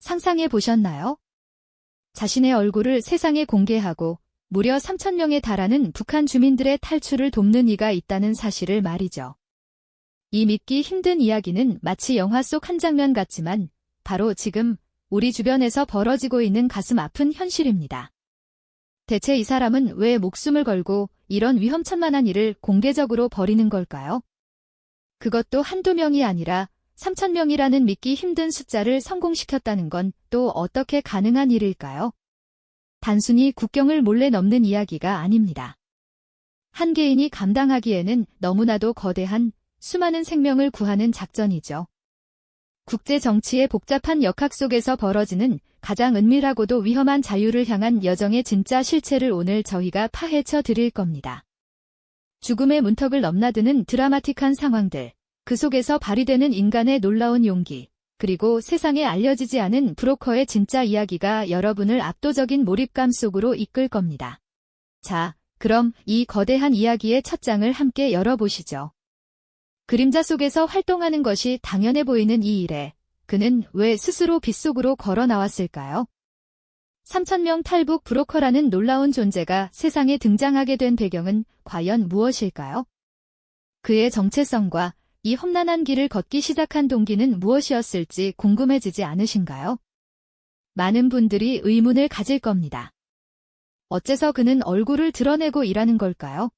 상상해 보셨나요? 자신의 얼굴을 세상에 공개하고 무려 3,000명에 달하는 북한 주민들의 탈출을 돕는 이가 있다는 사실을 말이죠. 이 믿기 힘든 이야기는 마치 영화 속 한 장면 같지만 바로 지금 우리 주변에서 벌어지고 있는 가슴 아픈 현실입니다. 대체 이 사람은 왜 목숨을 걸고 이런 위험천만한 일을 공개적으로 벌이는 걸까요? 그것도 한두 명이 아니라 3,000명이라는 믿기 힘든 숫자를 성공시켰다는 건 또 어떻게 가능한 일일까요? 단순히 국경을 몰래 넘는 이야기가 아닙니다. 한 개인이 감당하기에는 너무나도 거대한 수많은 생명을 구하는 작전이죠. 국제 정치의 복잡한 역학 속에서 벌어지는 가장 은밀하고도 위험한 자유를 향한 여정의 진짜 실체를 오늘 저희가 파헤쳐 드릴 겁니다. 죽음의 문턱을 넘나드는 드라마틱한 상황들, 그 속에서 발휘되는 인간의 놀라운 용기, 그리고 세상에 알려지지 않은 브로커의 진짜 이야기가 여러분을 압도적인 몰입감 속으로 이끌 겁니다. 자, 그럼 이 거대한 이야기의 첫 장을 함께 열어보시죠. 그림자 속에서 활동하는 것이 당연해 보이는 이 일에 그는 왜 스스로 빗속으로 걸어 나왔을까요? 3,000명 탈북 브로커라는 놀라운 존재가 세상에 등장하게 된 배경은 과연 무엇일까요? 그의 정체성과 이 험난한 길을 걷기 시작한 동기는 무엇이었을지 궁금해지지 않으신가요? 많은 분들이 의문을 가질 겁니다. 어째서 그는 얼굴을 드러내고 일하는 걸까요?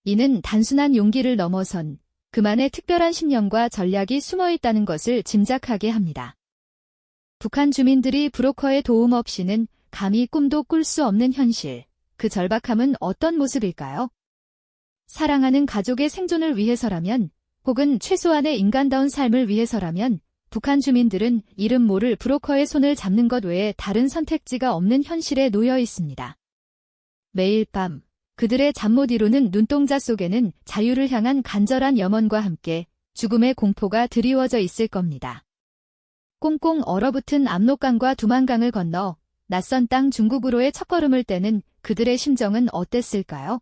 이는 단순한 용기를 넘어선 그만의 특별한 신념과 전략이 숨어 있다는 것을 짐작하게 합니다. 북한 주민들이 브로커의 도움 없이는 감히 꿈도 꿀 수 없는 현실, 그 절박함은 어떤 모습일까요? 사랑하는 가족의 생존을 위해서라면, 혹은 최소한의 인간다운 삶을 위해서라면, 북한 주민들은 이름 모를 브로커의 손을 잡는 것 외에 다른 선택지가 없는 현실에 놓여 있습니다. 매일 밤, 그들의 잠 못 이루는 눈동자 속에는 자유를 향한 간절한 염원과 함께 죽음의 공포가 드리워져 있을 겁니다. 꽁꽁 얼어붙은 압록강과 두만강을 건너 낯선 땅 중국으로의 첫걸음을 떼는 그들의 심정은 어땠을까요?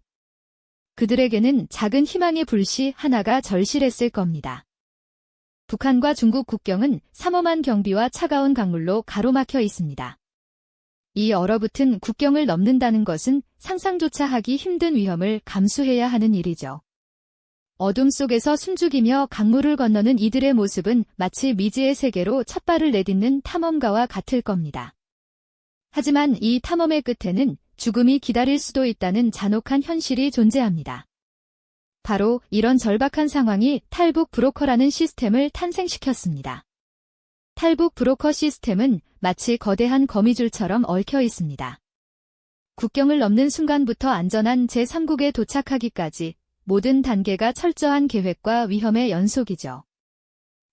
그들에게는 작은 희망의 불씨 하나가 절실했을 겁니다. 북한과 중국 국경은 삼엄한 경비와 차가운 강물로 가로막혀 있습니다. 이 얼어붙은 국경을 넘는다는 것은 상상조차 하기 힘든 위험을 감수해야 하는 일이죠. 어둠 속에서 숨죽이며 강물을 건너는 이들의 모습은 마치 미지의 세계로 첫 발을 내딛는 탐험가와 같을 겁니다. 하지만 이 탐험의 끝에는 죽음이 기다릴 수도 있다는 잔혹한 현실이 존재합니다. 바로 이런 절박한 상황이 탈북 브로커라는 시스템을 탄생시켰습니다. 탈북 브로커 시스템은 마치 거대한 거미줄처럼 얽혀 있습니다. 국경을 넘는 순간부터 안전한 제3국에 도착하기까지 모든 단계가 철저한 계획과 위험의 연속이죠.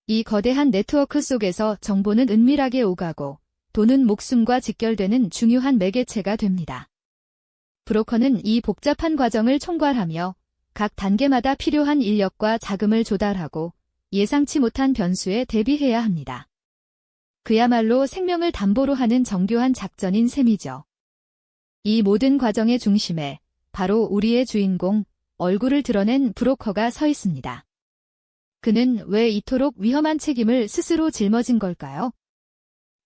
이 거대한 네트워크 속에서 정보는 은밀하게 오가고 돈은 목숨과 직결되는 중요한 매개체가 됩니다. 브로커는 이 복잡한 과정을 총괄하며 각 단계마다 필요한 인력과 자금을 조달하고 예상치 못한 변수에 대비해야 합니다. 그야말로 생명을 담보로 하는 정교한 작전인 셈이죠. 이 모든 과정의 중심에 바로 우리의 주인공, 얼굴을 드러낸 브로커가 서 있습니다. 그는 왜 이토록 위험한 책임을 스스로 짊어진 걸까요?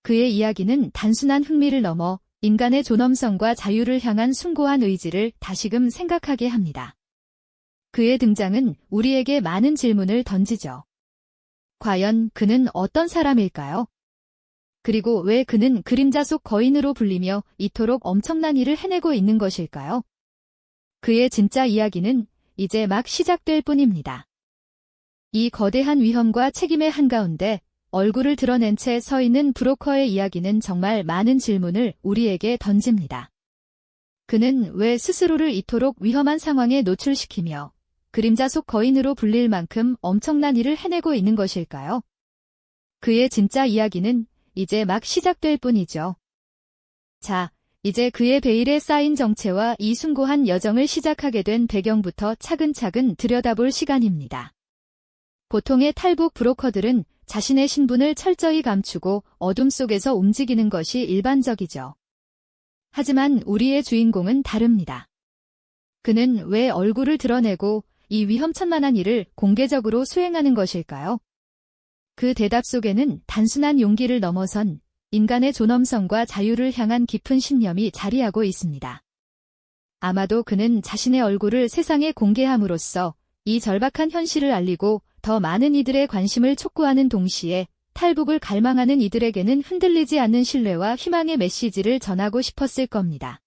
그의 이야기는 단순한 흥미를 넘어 인간의 존엄성과 자유를 향한 숭고한 의지를 다시금 생각하게 합니다. 그의 등장은 우리에게 많은 질문을 던지죠. 과연 그는 어떤 사람일까요? 그리고 왜 그는 그림자 속 거인으로 불리며 이토록 엄청난 일을 해내고 있는 것일까요? 그의 진짜 이야기는 이제 막 시작될 뿐입니다. 이 거대한 위험과 책임의 한가운데 얼굴을 드러낸 채 서 있는 브로커의 이야기는 정말 많은 질문을 우리에게 던집니다. 그는 왜 스스로를 이토록 위험한 상황에 노출시키며 그림자 속 거인으로 불릴 만큼 엄청난 일을 해내고 있는 것일까요? 그의 진짜 이야기는 이제 막 시작될 뿐이죠. 자, 이제 그의 베일에 쌓인 정체와 이 숭고한 여정을 시작하게 된 배경부터 차근차근 들여다볼 시간입니다. 보통의 탈북 브로커들은 자신의 신분을 철저히 감추고 어둠 속에서 움직이는 것이 일반적이죠. 하지만 우리의 주인공은 다릅니다. 그는 왜 얼굴을 드러내고 이 위험천만한 일을 공개적으로 수행하는 것일까요? 그 대답 속에는 단순한 용기를 넘어선 인간의 존엄성과 자유를 향한 깊은 신념이 자리하고 있습니다. 아마도 그는 자신의 얼굴을 세상에 공개함으로써 이 절박한 현실을 알리고 더 많은 이들의 관심을 촉구하는 동시에 탈북을 갈망하는 이들에게는 흔들리지 않는 신뢰와 희망의 메시지를 전하고 싶었을 겁니다.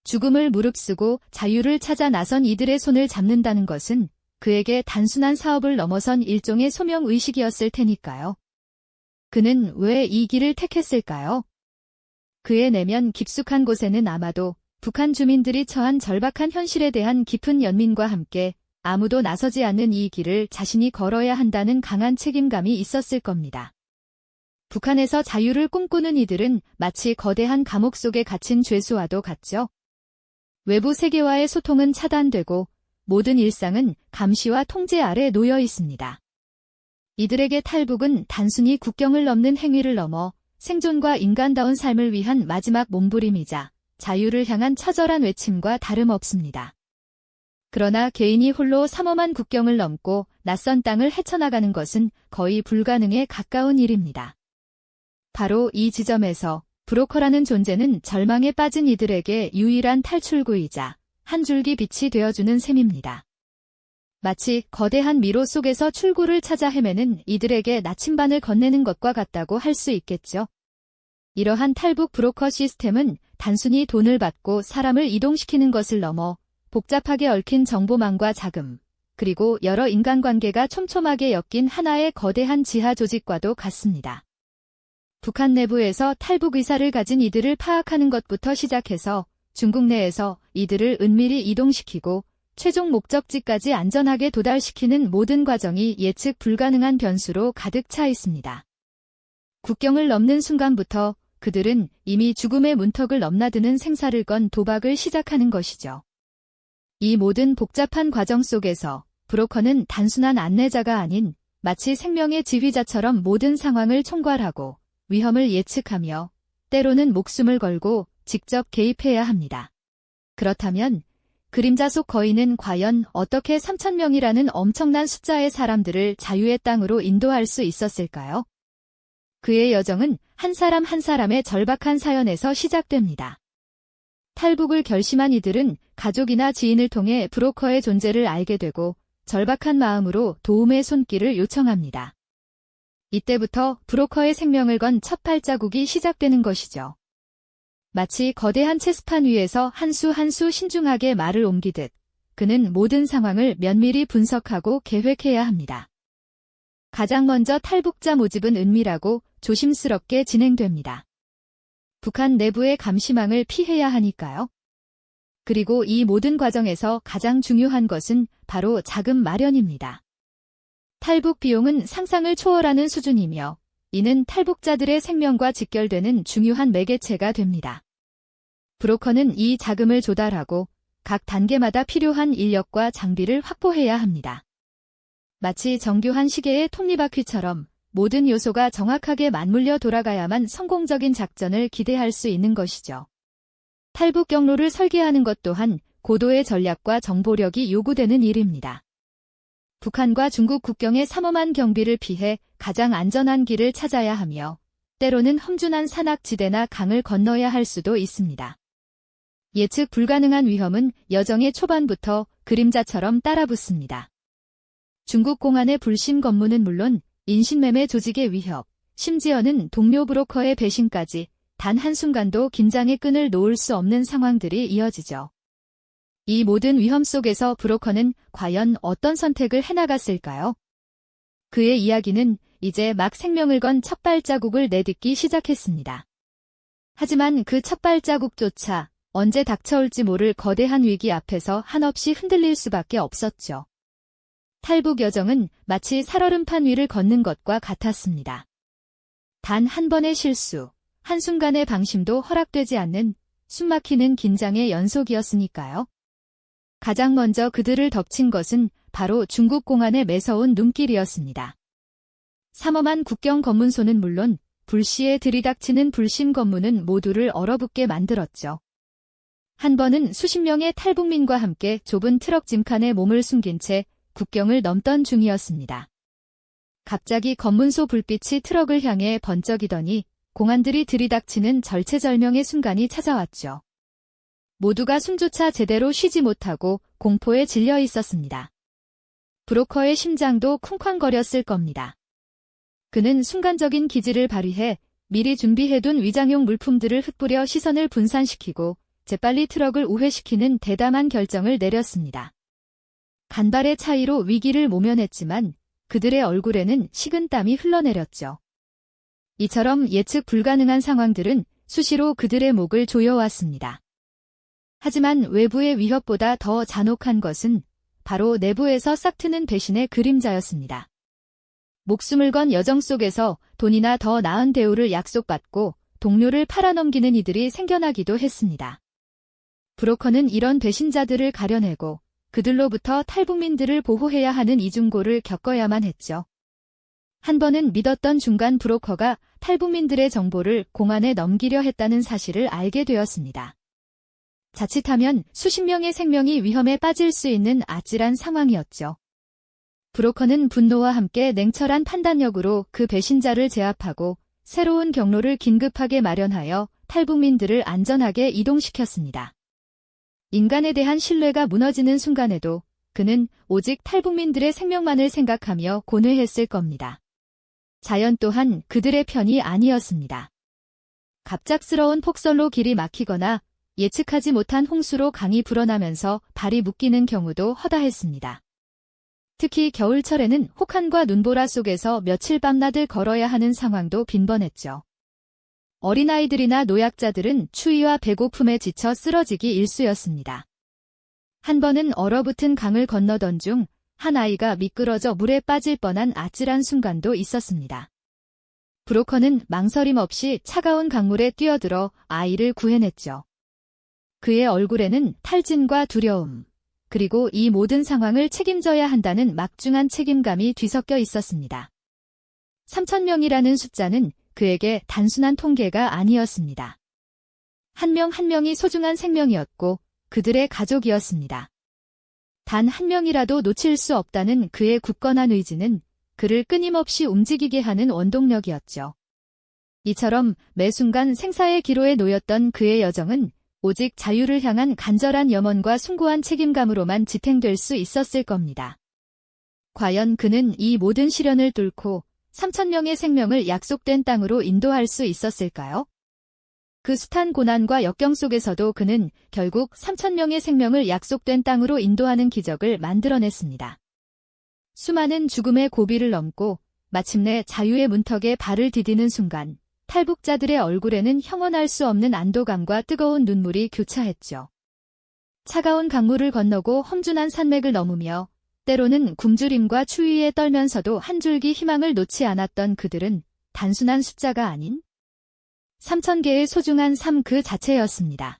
죽음을 무릅쓰고 자유를 찾아 나선 이들의 손을 잡는다는 것은 그에게 단순한 사업을 넘어선 일종의 소명의식이었을 테니까요. 그는 왜 이 길을 택했을까요? 그의 내면 깊숙한 곳에는 아마도 북한 주민들이 처한 절박한 현실에 대한 깊은 연민과 함께 아무도 나서지 않는 이 길을 자신이 걸어야 한다는 강한 책임감이 있었을 겁니다. 북한에서 자유를 꿈꾸는 이들은 마치 거대한 감옥 속에 갇힌 죄수와도 같죠. 외부 세계와의 소통은 차단되고 모든 일상은 감시와 통제 아래 놓여 있습니다. 이들에게 탈북은 단순히 국경을 넘는 행위를 넘어 생존과 인간다운 삶을 위한 마지막 몸부림이자 자유를 향한 처절한 외침과 다름없습니다. 그러나 개인이 홀로 삼엄한 국경을 넘고 낯선 땅을 헤쳐나가는 것은 거의 불가능에 가까운 일입니다. 바로 이 지점에서 브로커라는 존재는 절망에 빠진 이들에게 유일한 탈출구이자 한 줄기 빛이 되어주는 셈입니다. 마치 거대한 미로 속에서 출구를 찾아 헤매는 이들에게 나침반을 건네는 것과 같다고 할 수 있겠죠. 이러한 탈북 브로커 시스템은 단순히 돈을 받고 사람을 이동시키는 것을 넘어 복잡하게 얽힌 정보망과 자금, 그리고 여러 인간관계가 촘촘하게 엮인 하나의 거대한 지하 조직과도 같습니다. 북한 내부에서 탈북 의사를 가진 이들을 파악하는 것부터 시작해서 중국 내에서 이들을 은밀히 이동시키고 최종 목적지까지 안전하게 도달시키는 모든 과정이 예측 불가능한 변수로 가득 차 있습니다. 국경을 넘는 순간부터 그들은 이미 죽음의 문턱을 넘나드는 생사를 건 도박을 시작하는 것이죠. 이 모든 복잡한 과정 속에서 브로커는 단순한 안내자가 아닌 마치 생명의 지휘자처럼 모든 상황을 총괄하고 위험을 예측하며 때로는 목숨을 걸고 직접 개입해야 합니다. 그렇다면 그림자 속 거인은 과연 어떻게 3,000명이라는 엄청난 숫자의 사람들을 자유의 땅으로 인도할 수 있었을까요? 그의 여정은 한 사람 한 사람의 절박한 사연에서 시작됩니다. 탈북을 결심한 이들은 가족이나 지인을 통해 브로커의 존재를 알게 되고 절박한 마음으로 도움의 손길을 요청합니다. 이때부터 브로커의 생명을 건 첫 발자국이 시작되는 것이죠. 마치 거대한 체스판 위에서 한 수 한 수 신중하게 말을 옮기듯 그는 모든 상황을 면밀히 분석하고 계획해야 합니다. 가장 먼저 탈북자 모집은 은밀하고 조심스럽게 진행됩니다. 북한 내부의 감시망을 피해야 하니까요. 그리고 이 모든 과정에서 가장 중요한 것은 바로 자금 마련입니다. 탈북 비용은 상상을 초월하는 수준이며 이는 탈북자들의 생명과 직결되는 중요한 매개체가 됩니다. 브로커는 이 자금을 조달하고 각 단계마다 필요한 인력과 장비를 확보해야 합니다. 마치 정교한 시계의 톱니바퀴처럼 모든 요소가 정확하게 맞물려 돌아가야만 성공적인 작전을 기대할 수 있는 것이죠. 탈북 경로를 설계하는 것 또한 고도의 전략과 정보력이 요구되는 일입니다. 북한과 중국 국경의 삼엄한 경비를 피해 가장 안전한 길을 찾아야 하며 때로는 험준한 산악지대나 강을 건너야 할 수도 있습니다. 예측 불가능한 위험은 여정의 초반부터 그림자처럼 따라붙습니다. 중국 공안의 불심 검문은 물론 인신매매 조직의 위협, 심지어는 동료 브로커의 배신까지 단 한순간도 긴장의 끈을 놓을 수 없는 상황들이 이어지죠. 이 모든 위험 속에서 브로커는 과연 어떤 선택을 해나갔을까요? 그의 이야기는 이제 막 생명을 건 첫 발자국을 내딛기 시작했습니다. 하지만 그 첫 발자국조차 언제 닥쳐올지 모를 거대한 위기 앞에서 한없이 흔들릴 수밖에 없었죠. 탈북 여정은 마치 살얼음판 위를 걷는 것과 같았습니다. 단 한 번의 실수, 한순간의 방심도 허락되지 않는 숨막히는 긴장의 연속이었으니까요. 가장 먼저 그들을 덮친 것은 바로 중국 공안의 매서운 눈길이었습니다. 삼엄한 국경 검문소는 물론 불시에 들이닥치는 불심 검문은 모두를 얼어붙게 만들었죠. 한 번은 수십 명의 탈북민과 함께 좁은 트럭 짐칸에 몸을 숨긴 채 국경을 넘던 중이었습니다. 갑자기 검문소 불빛이 트럭을 향해 번쩍이더니 공안들이 들이닥치는 절체절명의 순간이 찾아왔죠. 모두가 숨조차 제대로 쉬지 못하고 공포에 질려 있었습니다. 브로커의 심장도 쿵쾅거렸을 겁니다. 그는 순간적인 기지를 발휘해 미리 준비해둔 위장용 물품들을 흩뿌려 시선을 분산시키고 재빨리 트럭을 우회시키는 대담한 결정을 내렸습니다. 간발의 차이로 위기를 모면했지만 그들의 얼굴에는 식은땀이 흘러내렸죠. 이처럼 예측 불가능한 상황들은 수시로 그들의 목을 조여왔습니다. 하지만 외부의 위협보다 더 잔혹한 것은 바로 내부에서 싹트는 배신의 그림자였습니다. 목숨을 건 여정 속에서 돈이나 더 나은 대우를 약속받고 동료를 팔아넘기는 이들이 생겨나기도 했습니다. 브로커는 이런 배신자들을 가려내고 그들로부터 탈북민들을 보호해야 하는 이중고를 겪어야만 했죠. 한 번은 믿었던 중간 브로커가 탈북민들의 정보를 공안에 넘기려 했다는 사실을 알게 되었습니다. 자칫하면 수십 명의 생명이 위험에 빠질 수 있는 아찔한 상황이었죠. 브로커는 분노와 함께 냉철한 판단력으로 그 배신자를 제압하고 새로운 경로를 긴급하게 마련하여 탈북민들을 안전하게 이동시켰습니다. 인간에 대한 신뢰가 무너지는 순간에도 그는 오직 탈북민들의 생명만을 생각하며 고뇌했을 겁니다. 자연 또한 그들의 편이 아니었습니다. 갑작스러운 폭설로 길이 막히거나 예측하지 못한 홍수로 강이 불어나면서 발이 묶이는 경우도 허다했습니다. 특히 겨울철에는 혹한과 눈보라 속에서 며칠 밤낮을 걸어야 하는 상황도 빈번했죠. 어린아이들이나 노약자들은 추위와 배고픔에 지쳐 쓰러지기 일쑤였습니다. 한 번은 얼어붙은 강을 건너던 중 한 아이가 미끄러져 물에 빠질 뻔한 아찔한 순간도 있었습니다. 브로커는 망설임 없이 차가운 강물에 뛰어들어 아이를 구해냈죠. 그의 얼굴에는 탈진과 두려움, 그리고 이 모든 상황을 책임져야 한다는 막중한 책임감이 뒤섞여 있었습니다. 3,000명이라는 숫자는 그에게 단순한 통계가 아니었습니다. 한 명 한 명이 소중한 생명이었고 그들의 가족이었습니다. 단 한 명이라도 놓칠 수 없다는 그의 굳건한 의지는 그를 끊임없이 움직이게 하는 원동력이었죠. 이처럼 매 순간 생사의 기로에 놓였던 그의 여정은 오직 자유를 향한 간절한 염원과 숭고한 책임감으로만 지탱될 수 있었을 겁니다. 과연 그는 이 모든 시련을 뚫고 3,000명의 생명을 약속된 땅으로 인도할 수 있었을까요? 그 숱한 고난과 역경 속에서도 그는 결국 3,000명의 생명을 약속된 땅으로 인도하는 기적을 만들어냈습니다. 수많은 죽음의 고비를 넘고 마침내 자유의 문턱에 발을 디디는 순간 탈북자들의 얼굴에는 형언할 수 없는 안도감과 뜨거운 눈물이 교차했죠. 차가운 강물을 건너고 험준한 산맥을 넘으며 때로는 굶주림과 추위에 떨면서도 한 줄기 희망을 놓지 않았던 그들은 단순한 숫자가 아닌 3,000개의 소중한 삶 그 자체였습니다.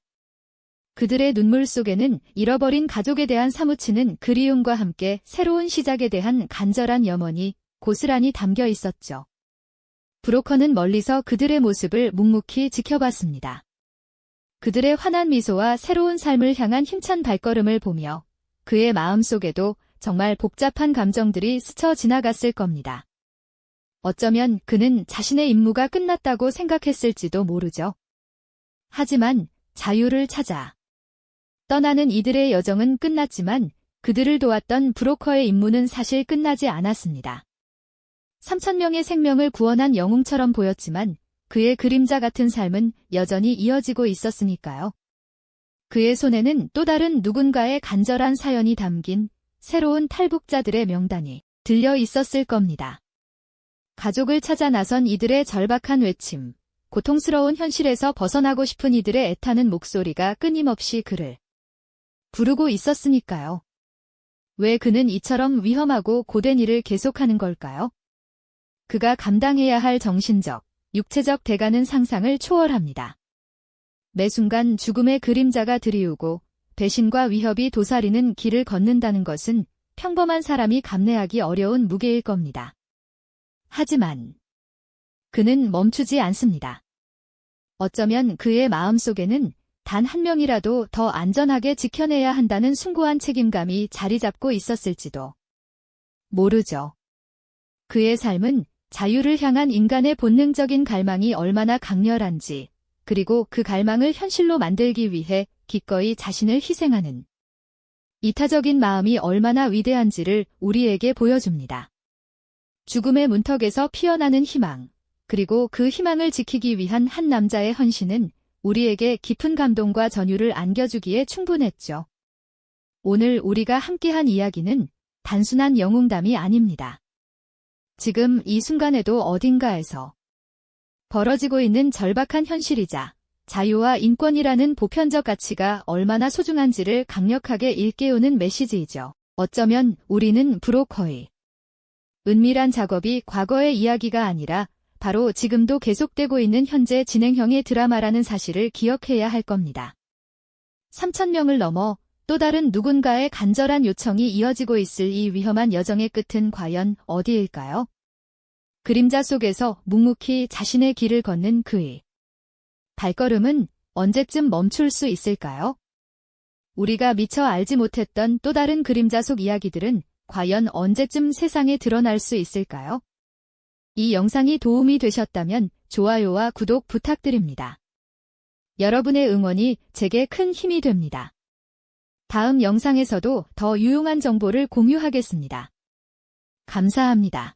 그들의 눈물 속에는 잃어버린 가족에 대한 사무치는 그리움과 함께 새로운 시작에 대한 간절한 염원이 고스란히 담겨 있었죠. 브로커는 멀리서 그들의 모습을 묵묵히 지켜봤습니다. 그들의 환한 미소와 새로운 삶을 향한 힘찬 발걸음을 보며 그의 마음속에도 정말 복잡한 감정들이 스쳐 지나갔을 겁니다. 어쩌면 그는 자신의 임무가 끝났다고 생각했을지도 모르죠. 하지만 자유를 찾아 떠나는 이들의 여정은 끝났지만 그들을 도왔던 브로커의 임무는 사실 끝나지 않았습니다. 3,000명의 생명을 구원한 영웅처럼 보였지만 그의 그림자 같은 삶은 여전히 이어지고 있었으니까요. 그의 손에는 또 다른 누군가의 간절한 사연이 담긴 새로운 탈북자들의 명단이 들려 있었을 겁니다. 가족을 찾아 나선 이들의 절박한 외침, 고통스러운 현실에서 벗어나고 싶은 이들의 애타는 목소리가 끊임없이 그를 부르고 있었으니까요. 왜 그는 이처럼 위험하고 고된 일을 계속하는 걸까요? 그가 감당해야 할 정신적, 육체적 대가는 상상을 초월합니다. 매 순간 죽음의 그림자가 드리우고 배신과 위협이 도사리는 길을 걷는다는 것은 평범한 사람이 감내하기 어려운 무게일 겁니다. 하지만 그는 멈추지 않습니다. 어쩌면 그의 마음속에는 단 한 명이라도 더 안전하게 지켜내야 한다는 숭고한 책임감이 자리 잡고 있었을지도 모르죠. 그의 삶은 자유를 향한 인간의 본능적인 갈망이 얼마나 강렬한지, 그리고 그 갈망을 현실로 만들기 위해 기꺼이 자신을 희생하는 이타적인 마음이 얼마나 위대한지를 우리에게 보여줍니다. 죽음의 문턱에서 피어나는 희망, 그리고 그 희망을 지키기 위한 한 남자의 헌신은 우리에게 깊은 감동과 전율을 안겨주기에 충분했죠. 오늘 우리가 함께한 이야기는 단순한 영웅담이 아닙니다. 지금 이 순간에도 어딘가에서 벌어지고 있는 절박한 현실이자 자유와 인권이라는 보편적 가치가 얼마나 소중한지를 강력하게 일깨우는 메시지이죠. 어쩌면 우리는 브로커의 은밀한 작업이 과거의 이야기가 아니라 바로 지금도 계속되고 있는 현재 진행형의 드라마라는 사실을 기억해야 할 겁니다. 3,000명을 넘어 또 다른 누군가의 간절한 요청이 이어지고 있을 이 위험한 여정의 끝은 과연 어디일까요? 그림자 속에서 묵묵히 자신의 길을 걷는 그의 발걸음은 언제쯤 멈출 수 있을까요? 우리가 미처 알지 못했던 또 다른 그림자 속 이야기들은 과연 언제쯤 세상에 드러날 수 있을까요? 이 영상이 도움이 되셨다면 좋아요와 구독 부탁드립니다. 여러분의 응원이 제게 큰 힘이 됩니다. 다음 영상에서도 더 유용한 정보를 공유하겠습니다. 감사합니다.